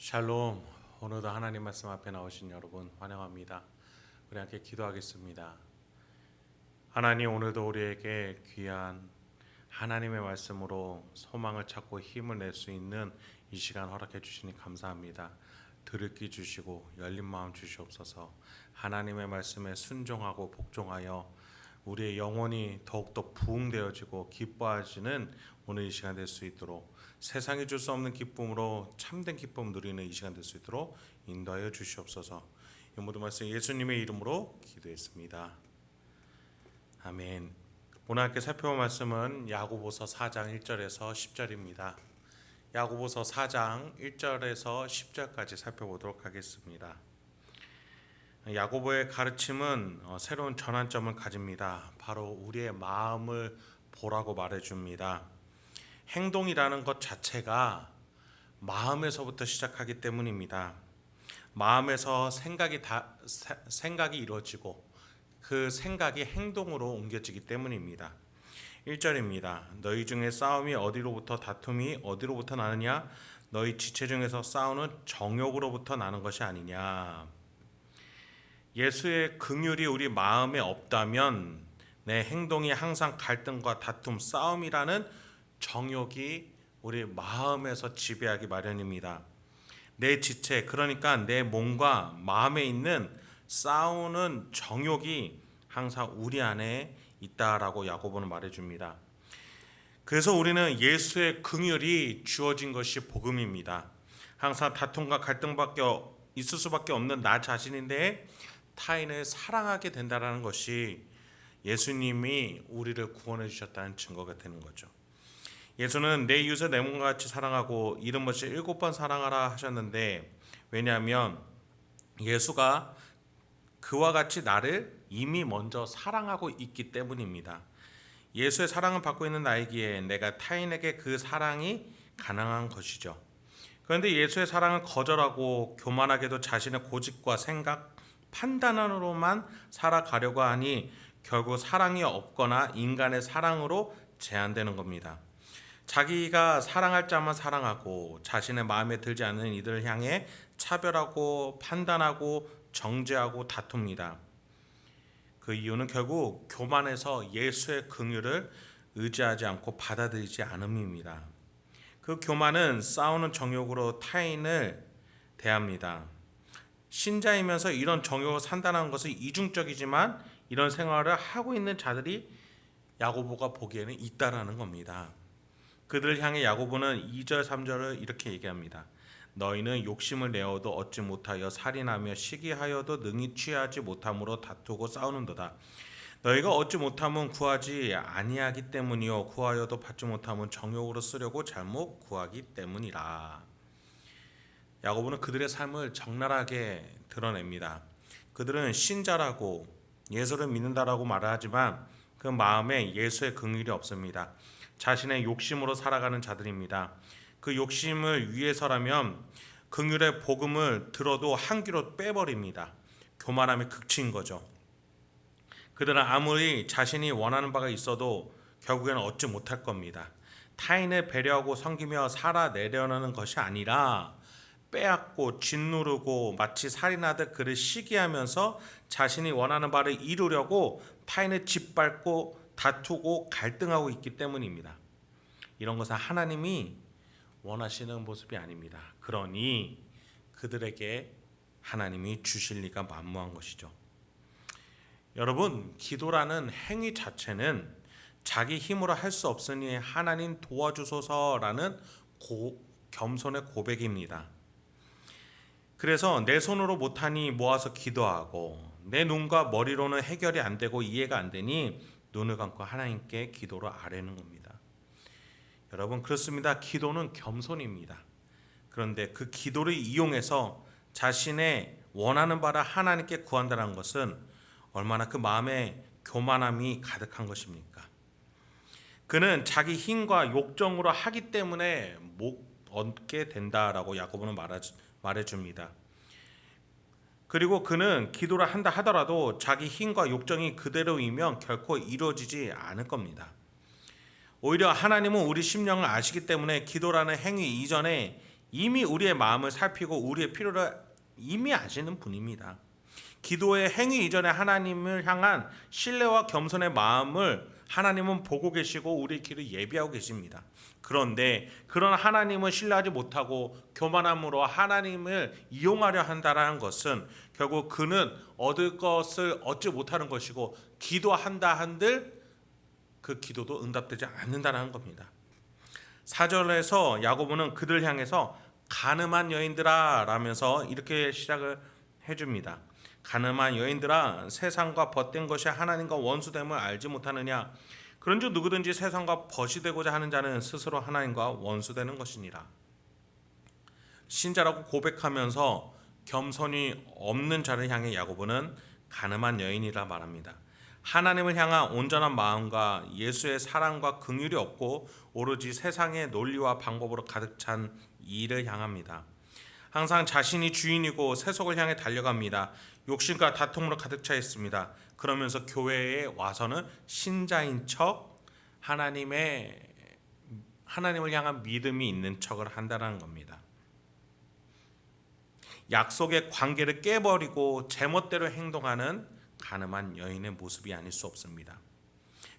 샬롬. 오늘도 하나님 말씀 앞에 나오신 여러분 환영합니다. 우리 함께 기도하겠습니다. 하나님, 오늘도 우리에게 귀한 하나님의 말씀으로 소망을 찾고 힘을 낼 수 있는 이 시간 허락해 주시니 감사합니다. 들을 귀 주시고 열린 마음 주시옵소서. 하나님의 말씀에 순종하고 복종하여 우리의 영혼이 더욱더 부흥되어지고 기뻐하시는 오늘 이 시간 될 수 있도록, 세상이 줄 수 없는 기쁨으로 참된 기쁨 누리는 이 시간 될 수 있도록 인도하여 주시옵소서. 이 모든 말씀 예수님의 이름으로 기도했습니다. 아멘. 오늘 함께 살펴볼 말씀은 야고보서 4장 1절에서 10절입니다. 야고보서 4장 1절에서 10절까지 살펴보도록 하겠습니다. 야고보의 가르침은 새로운 전환점을 가집니다. 바로 우리의 마음을 보라고 말해줍니다. 행동이라는 것 자체가 마음에서부터 시작하기 때문입니다. 마음에서 생각이 이루어지고 그 생각이 행동으로 옮겨지기 때문입니다. 1절입니다. 너희 중에 싸움이 어디로부터, 다툼이 어디로부터 나느냐? 너희 지체 중에서 싸우는 정욕으로부터 나는 것이 아니냐? 예수의 긍휼이 우리 마음에 없다면 내 행동이 항상 갈등과 다툼, 싸움이라는 정욕이 우리 마음에서 지배하기 마련입니다. 내 지체, 그러니까 내 몸과 마음에 있는 싸우는 정욕이 항상 우리 안에 있다라고 야고보는 말해줍니다. 그래서 우리는 예수의 긍휼이 주어진 것이 복음입니다. 항상 다툼과 갈등밖에 있을 수밖에 없는 나 자신인데 타인을 사랑하게 된다는 것이 예수님이 우리를 구원해 주셨다는 증거가 되는 거죠. 예수는 내 이웃을 내 몸과 같이 사랑하고 이름 없이 7번 사랑하라 하셨는데, 왜냐하면 예수가 그와 같이 나를 이미 먼저 사랑하고 있기 때문입니다. 예수의 사랑을 받고 있는 나이기에 내가 타인에게 그 사랑이 가능한 것이죠. 그런데 예수의 사랑을 거절하고 교만하게도 자신의 고집과 생각, 판단으로만 살아가려고 하니 결국 사랑이 없거나 인간의 사랑으로 제한되는 겁니다. 자기가 사랑할 자만 사랑하고 자신의 마음에 들지 않는 이들을 향해 차별하고 판단하고 정죄하고 다툽니다. 그 이유는 결국 교만해서 예수의 긍휼을 의지하지 않고 받아들이지 않음입니다. 그 교만은 싸우는 정욕으로 타인을 대합니다. 신자이면서 이런 정욕을 산다는 것은 이중적이지만 이런 생활을 하고 있는 자들이 야고보가 보기에는 있다라는 겁니다. 그들을 향해 야고보는 2절 3절을 이렇게 얘기합니다. 너희는 욕심을 내어도 얻지 못하여 살인하며 시기하여도 능히 취하지 못함으로 다투고 싸우는도다. 너희가 얻지 못함은 구하지 아니하기 때문이요 구하여도 받지 못함은 정욕으로 쓰려고 잘못 구하기 때문이라. 야고보는 그들의 삶을 적나라하게 드러냅니다. 그들은 신자라고 예수를 믿는다라고 말을 하지만 그 마음에 예수의 긍휼이 없습니다. 자신의 욕심으로 살아가는 자들입니다. 그 욕심을 위해서라면 긍휼의 복음을 들어도 한 귀로 빼버립니다. 교만함의 극치인 거죠. 그들은 아무리 자신이 원하는 바가 있어도 결국에는 얻지 못할 겁니다. 타인을 배려하고 섬기며 살아내려는 것이 아니라 빼앗고 짓누르고 마치 살인하듯 그를 시기하면서 자신이 원하는 바를 이루려고 타인을 짓밟고 다투고 갈등하고 있기 때문입니다. 이런 것은 하나님이 원하시는 모습이 아닙니다. 그러니 그들에게 하나님이 주실 리가 만무한 것이죠. 여러분, 기도라는 행위 자체는 자기 힘으로 할 수 없으니 하나님 도와주소서라는 겸손의 고백입니다. 그래서 내 손으로 못하니 모아서 기도하고 내 눈과 머리로는 해결이 안 되고 이해가 안 되니 눈을 감고 하나님께 기도를 아뢰는 겁니다. 여러분, 그렇습니다. 기도는 겸손입니다. 그런데 그 기도를 이용해서 자신의 원하는 바를 하나님께 구한다는 것은 얼마나 그 마음에 교만함이 가득한 것입니까? 그는 자기 힘과 욕정으로 하기 때문에 못 얻게 된다라고 야고보는 말해줍니다. 그리고 그는 기도를 한다 하더라도 자기 힘과 욕정이 그대로이면 결코 이루어지지 않을 겁니다. 오히려 하나님은 우리 심령을 아시기 때문에 기도라는 행위 이전에 이미 우리의 마음을 살피고 우리의 필요를 이미 아시는 분입니다. 기도의 행위 이전에 하나님을 향한 신뢰와 겸손의 마음을 하나님은 보고 계시고 우리의 길을 예비하고 계십니다. 그런데 그런 하나님을 신뢰하지 못하고 교만함으로 하나님을 이용하려 한다는 것은 결국 그는 얻을 것을 얻지 못하는 것이고 기도한다 한들 그 기도도 응답되지 않는다는 겁니다. 4절에서 야고보는 그들 향해서 가늠한 여인들아 라면서 이렇게 시작을 해줍니다. 가늠한 여인들아, 세상과 벗된 것이 하나님과 원수됨을 알지 못하느냐? 그런즉 누구든지 세상과 벗이 되고자 하는 자는 스스로 하나님과 원수되는 것이니라. 신자라고 고백하면서 겸손이 없는 자를 향해 야고보는 가늠한 여인이라 말합니다. 하나님을 향한 온전한 마음과 예수의 사랑과 긍휼이 없고 오로지 세상의 논리와 방법으로 가득 찬 이를 향합니다. 항상 자신이 주인이고 세속을 향해 달려갑니다. 욕심과 다툼으로 가득 차 있습니다. 그러면서 교회에 와서는 신자인 척 하나님을 향한 믿음이 있는 척을 한다는 겁니다. 약속의 관계를 깨버리고 제멋대로 행동하는 가늠한 여인의 모습이 아닐 수 없습니다.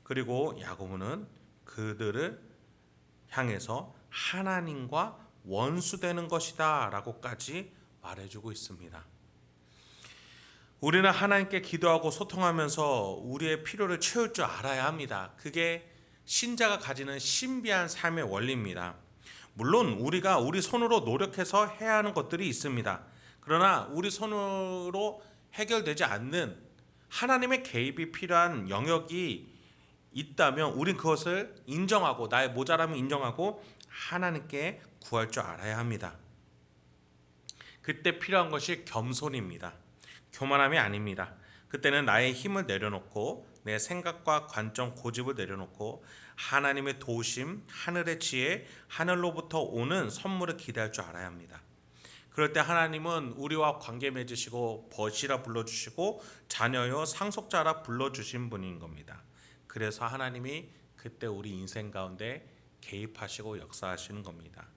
그리고 야고보는 그들을 향해서 하나님과 원수되는 것이다 라고까지 말해주고 있습니다. 우리는 하나님께 기도하고 소통하면서 우리의 필요를 채울 줄 알아야 합니다. 그게 신자가 가지는 신비한 삶의 원리입니다. 물론 우리가 우리 손으로 노력해서 해야 하는 것들이 있습니다. 그러나 우리 손으로 해결되지 않는 하나님의 개입이 필요한 영역이 있다면 우린 그것을 인정하고 나의 모자람을 인정하고 하나님께 구할 줄 알아야 합니다. 그때 필요한 것이 겸손입니다. 교만함이 아닙니다. 그때는 나의 힘을 내려놓고 내 생각과 관점, 고집을 내려놓고 하나님의 도우심, 하늘의 지혜, 하늘로부터 오는 선물을 기대할 줄 알아야 합니다. 그럴 때 하나님은 우리와 관계 맺으시고 벗이라 불러주시고 자녀여 상속자라 불러주신 분인 겁니다. 그래서 하나님이 그때 우리 인생 가운데 개입하시고 역사하시는 겁니다.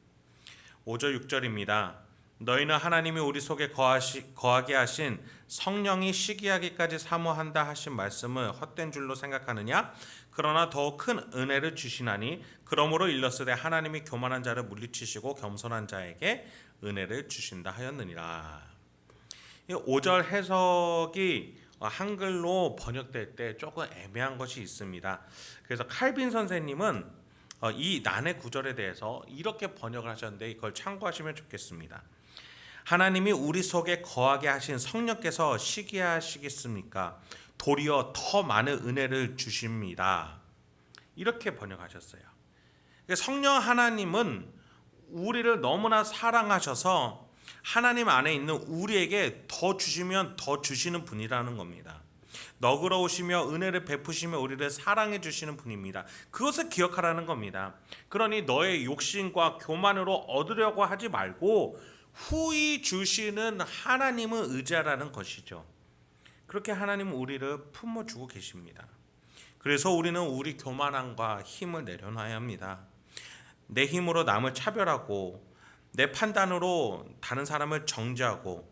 5절 6절입니다. 너희는 하나님이 우리 속에 거하게 하신 성령이 시기하기까지 사모한다 하신 말씀을 헛된 줄로 생각하느냐? 그러나 더 큰 은혜를 주시나니 그러므로 일렀으되 하나님이 교만한 자를 물리치시고 겸손한 자에게 은혜를 주신다 하였느니라. 5절 해석이 한글로 번역될 때 조금 애매한 것이 있습니다. 그래서 칼빈 선생님은 이 난해 구절에 대해서 이렇게 번역을 하셨는데 이걸 참고하시면 좋겠습니다. 하나님이 우리 속에 거하게 하신 성령께서 시기하시겠습니까? 도리어 더 많은 은혜를 주십니다. 이렇게 번역하셨어요. 성령 하나님은 우리를 너무나 사랑하셔서 하나님 안에 있는 우리에게 더 주시면 더 주시는 분이라는 겁니다. 너그러우시며 은혜를 베푸시며 우리를 사랑해 주시는 분입니다. 그것을 기억하라는 겁니다. 그러니 너의 욕심과 교만으로 얻으려고 하지 말고 후히 주시는 하나님을 의지하라는 것이죠. 그렇게 하나님은 우리를 품어주고 계십니다. 그래서 우리는 우리 교만함과 힘을 내려놔야 합니다. 내 힘으로 남을 차별하고 내 판단으로 다른 사람을 정죄하고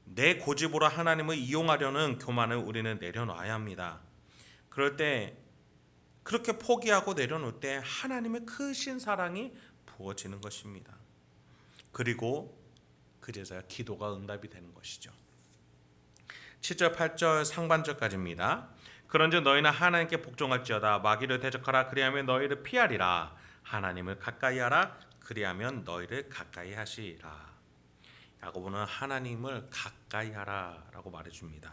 내 고집으로 하나님을 이용하려는 교만을 우리는 내려놔야 합니다. 그럴 때 그렇게 포기하고 내려놓을 때 하나님의 크신 사랑이 부어지는 것입니다. 그리고 그제서야 기도가 응답이 되는 것이죠. 7절 8절 상반절까지입니다. 그런즉 너희는 하나님께 복종할지어다 마귀를 대적하라 그리하면 너희를 피하리라 하나님을 가까이 하라 그리하면 너희를 가까이 하시리라. 야고보는 하나님을 가까이 하라라고 말해줍니다.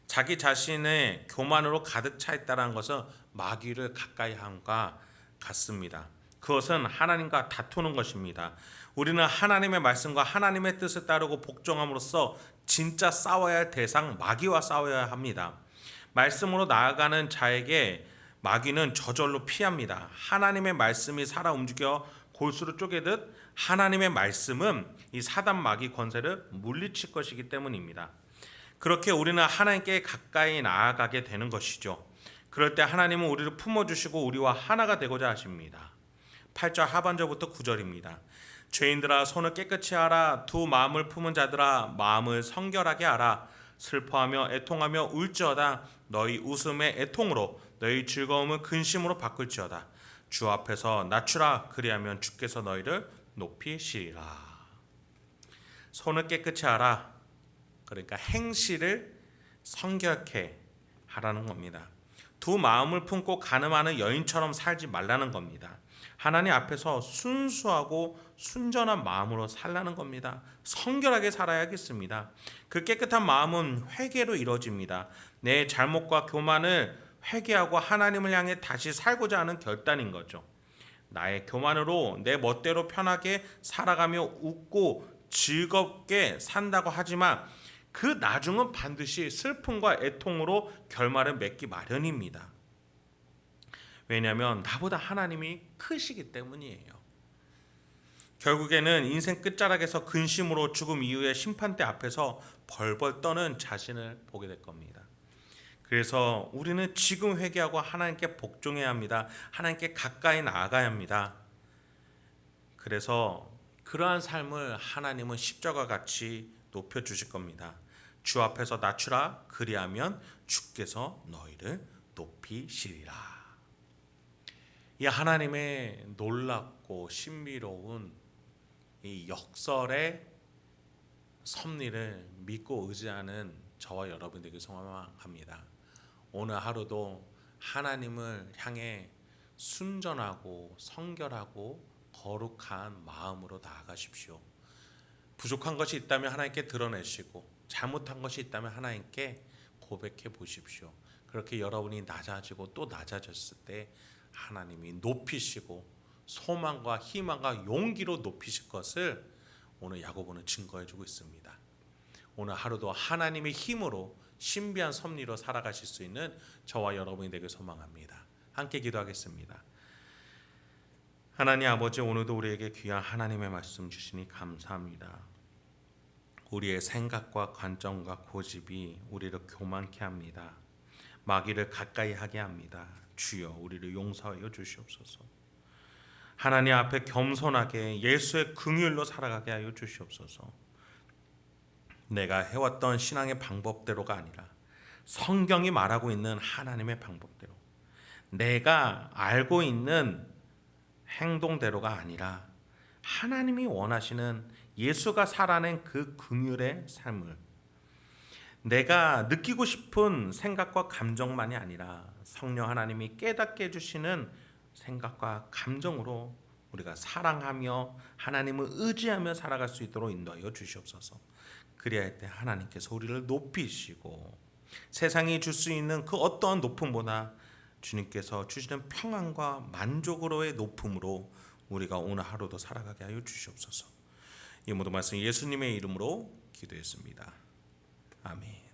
자기 자신의 교만으로 가득 차 있다는 것은 마귀를 가까이 함과 같습니다. 그것은 하나님과 다투는 것입니다. 우리는 하나님의 말씀과 하나님의 뜻을 따르고 복종함으로써 진짜 싸워야 할 대상 마귀와 싸워야 합니다. 말씀으로 나아가는 자에게 마귀는 저절로 피합니다. 하나님의 말씀이 살아 움직여 골수로 쪼개듯 하나님의 말씀은 이 사단 마귀 권세를 물리칠 것이기 때문입니다. 그렇게 우리는 하나님께 가까이 나아가게 되는 것이죠. 그럴 때 하나님은 우리를 품어주시고 우리와 하나가 되고자 하십니다. 8절 하반절부터 9절입니다. 죄인들아 손을 깨끗이 하라. 두 마음을 품은 자들아 마음을 성결하게 하라. 슬퍼하며 애통하며 울지어다. 너희 웃음의 애통으로 너희 즐거움을 근심으로 바꿀지어다. 주 앞에서 낮추라. 그리하면 주께서 너희를 높이시리라. 손을 깨끗이 하라. 그러니까 행실을 성결케 하라는 겁니다. 두 마음을 품고 간음하는 여인처럼 살지 말라는 겁니다. 하나님 앞에서 순수하고 순전한 마음으로 살라는 겁니다. 성결하게 살아야겠습니다. 그 깨끗한 마음은 회개로 이루어집니다. 내 잘못과 교만을 회개하고 하나님을 향해 다시 살고자 하는 결단인 거죠. 나의 교만으로 내 멋대로 편하게 살아가며 웃고 즐겁게 산다고 하지만 그 나중은 반드시 슬픔과 애통으로 결말을 맺기 마련입니다. 왜냐하면 나보다 하나님이 크시기 때문이에요. 결국에는 인생 끝자락에서 근심으로 죽음 이후의 심판대 앞에서 벌벌 떠는 자신을 보게 될 겁니다. 그래서 우리는 지금 회개하고 하나님께 복종해야 합니다. 하나님께 가까이 나아가야 합니다. 그래서 그러한 삶을 하나님은 십자가 같이 높여주실 겁니다. 주 앞에서 낮추라. 그리하면 주께서 너희를 높이시리라. 이 하나님의 놀랍고 신비로운 이 역설의 섭리를 믿고 의지하는 저와 여러분들에게 소망합니다. 오늘 하루도 하나님을 향해 순전하고 성결하고 거룩한 마음으로 나아가십시오. 부족한 것이 있다면 하나님께 드러내시고 잘못한 것이 있다면 하나님께 고백해 보십시오. 그렇게 여러분이 낮아지고 또 낮아졌을 때 하나님이 높이시고 소망과 희망과 용기로 높이실 것을 오늘 야고보는 증거해 주고 있습니다. 오늘 하루도 하나님의 힘으로 신비한 섭리로 살아가실 수 있는 저와 여러분이 되길 소망합니다. 함께 기도하겠습니다. 하나님 아버지, 오늘도 우리에게 귀한 하나님의 말씀 주시니 감사합니다. 우리의 생각과 관점과 고집이 우리를 교만케 합니다. 마귀를 가까이 하게 합니다. 주여 우리를 용서하여 주시옵소서. 하나님 앞에 겸손하게 예수의 긍휼로 살아가게 하여 주시옵소서. 내가 해왔던 신앙의 방법대로가 아니라 성경이 말하고 있는 하나님의 방법대로, 내가 알고 있는 행동대로가 아니라 하나님이 원하시는 예수가 살아낸 그 긍휼의 삶을, 내가 느끼고 싶은 생각과 감정만이 아니라 성령 하나님이 깨닫게 해주시는 생각과 감정으로 우리가 사랑하며 하나님을 의지하며 살아갈 수 있도록 인도하여 주시옵소서. 그래야 할 때 하나님께서 우리를 높이시고 세상이 줄 수 있는 그 어떠한 높음보다 주님께서 주시는 평안과 만족으로의 높음으로 우리가 오늘 하루도 살아가게 하여 주시옵소서. 이 모든 말씀 예수님의 이름으로 기도했습니다. 아멘.